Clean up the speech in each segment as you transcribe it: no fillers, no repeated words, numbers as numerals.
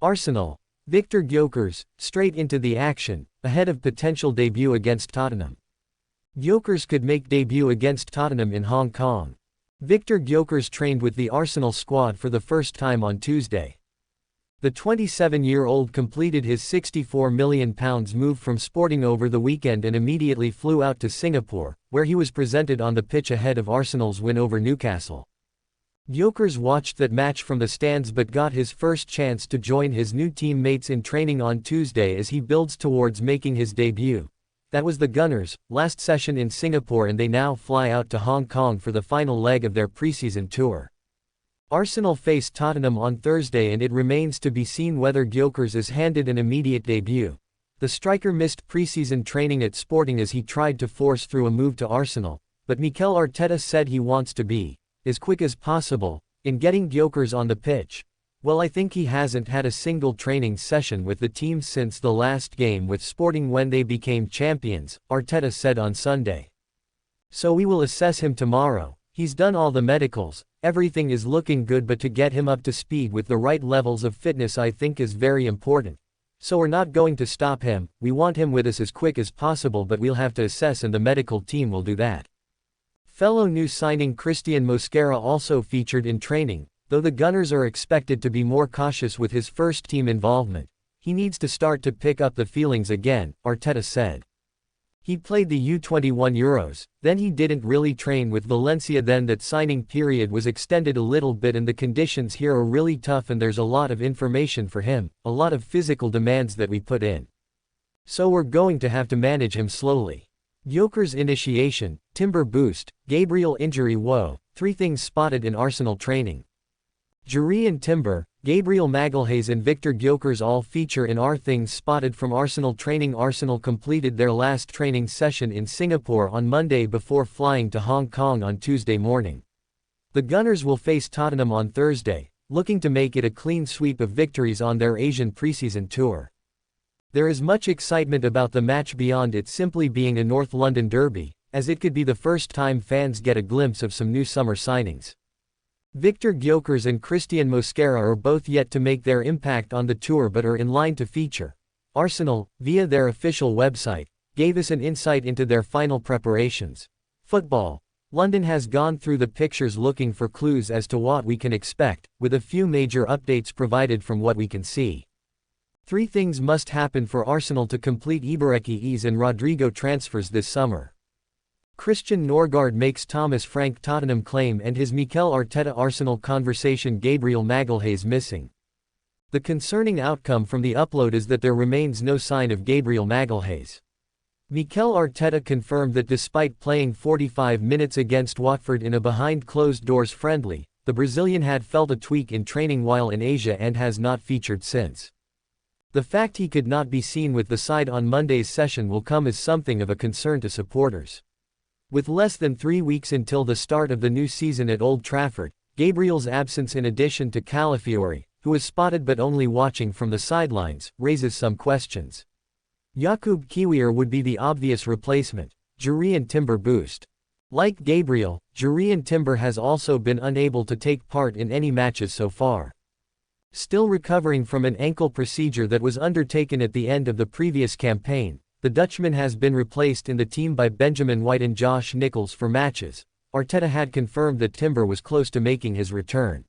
Arsenal. Viktor Gyokeres, straight into the action, ahead of potential debut against Tottenham. Gyokeres could make debut against Tottenham in Hong Kong. Viktor Gyokeres trained with the Arsenal squad for the first time on Tuesday. The 27-year-old completed his £64 million move from Sporting over the weekend and immediately flew out to Singapore, where he was presented on the pitch ahead of Arsenal's win over Newcastle. Gyokeres watched that match from the stands but got his first chance to join his new teammates in training on Tuesday as he builds towards making his debut. That was the Gunners' last session in Singapore, and they now fly out to Hong Kong for the final leg of their preseason tour. Arsenal face Tottenham on Thursday, and it remains to be seen whether Gyokeres is handed an immediate debut. The striker missed preseason training at Sporting as he tried to force through a move to Arsenal, but Mikel Arteta said he wants to be as quick as possible in getting Gyokeres on the pitch. "Well, I think he hasn't had a single training session with the team since the last game with Sporting when they became champions," Arteta said on Sunday. "So we will assess him tomorrow. He's done all the medicals, everything is looking good, but to get him up to speed with the right levels of fitness I think is very important. So we're not going to stop him, we want him with us as quick as possible, but we'll have to assess and the medical team will do that." Fellow new signing Christian Mosquera also featured in training, though the Gunners are expected to be more cautious with his first team involvement. "He needs to start to pick up the feelings again," Arteta said. "He played the U21 Euros, then he didn't really train with Valencia, then that signing period was extended a little bit and the conditions here are really tough and there's a lot of information for him, a lot of physical demands that we put in. So we're going to have to manage him slowly." Gyokeres initiation, Timber boost, Gabriel injury woe, three things spotted in Arsenal training. Jurrien Timber, Gabriel Magalhaes and Viktor Gyokeres all feature in our things spotted from Arsenal training. Arsenal completed their last training session in Singapore on Monday before flying to Hong Kong on Tuesday morning. The Gunners will face Tottenham on Thursday, looking to make it a clean sweep of victories on their Asian preseason tour. There is much excitement about the match beyond it simply being a North London derby, as it could be the first time fans get a glimpse of some new summer signings. Viktor Gyokeres and Christian Mosquera are both yet to make their impact on the tour but are in line to feature. Arsenal, via their official website, gave us an insight into their final preparations. Football. London has gone through the pictures looking for clues as to what we can expect, with a few major updates provided from what we can see. Three things must happen for Arsenal to complete Iberechi's and Rodrigo transfers this summer. Christian Norgard makes Thomas Frank Tottenham claim and his Mikel Arteta Arsenal conversation. Gabriel Magalhaes missing. The concerning outcome from the upload is that there remains no sign of Gabriel Magalhaes. Mikel Arteta confirmed that despite playing 45 minutes against Watford in a behind-closed-doors friendly, the Brazilian had felt a tweak in training while in Asia and has not featured since. The fact he could not be seen with the side on Monday's session will come as something of a concern to supporters. With less than 3 weeks until the start of the new season at Old Trafford, Gabriel's absence, in addition to Calafiori, who was spotted but only watching from the sidelines, raises some questions. Jakub Kiwior would be the obvious replacement. Jurrien Timber boost. Like Gabriel, Jurrien Timber has also been unable to take part in any matches so far. Still recovering from an ankle procedure that was undertaken at the end of the previous campaign, the Dutchman has been replaced in the team by Benjamin White and Josh Nichols for matches. Arteta had confirmed that Timber was close to making his return.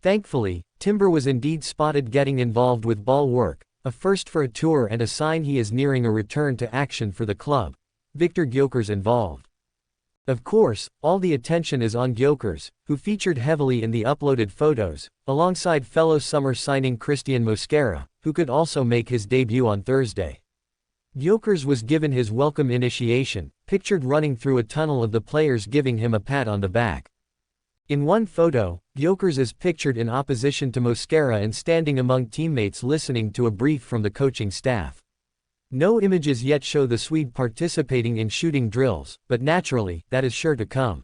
Thankfully, Timber was indeed spotted getting involved with ball work, a first for a tour and a sign he is nearing a return to action for the club. Viktor Gyokeres involved. Of course, all the attention is on Gyokeres, who featured heavily in the uploaded photos, alongside fellow summer signing Christian Mosquera, who could also make his debut on Thursday. Gyokeres was given his welcome initiation, pictured running through a tunnel of the players giving him a pat on the back. In one photo, Gyokeres is pictured in opposition to Mosquera and standing among teammates listening to a brief from the coaching staff. No images yet show the Swede participating in shooting drills, but naturally, that is sure to come.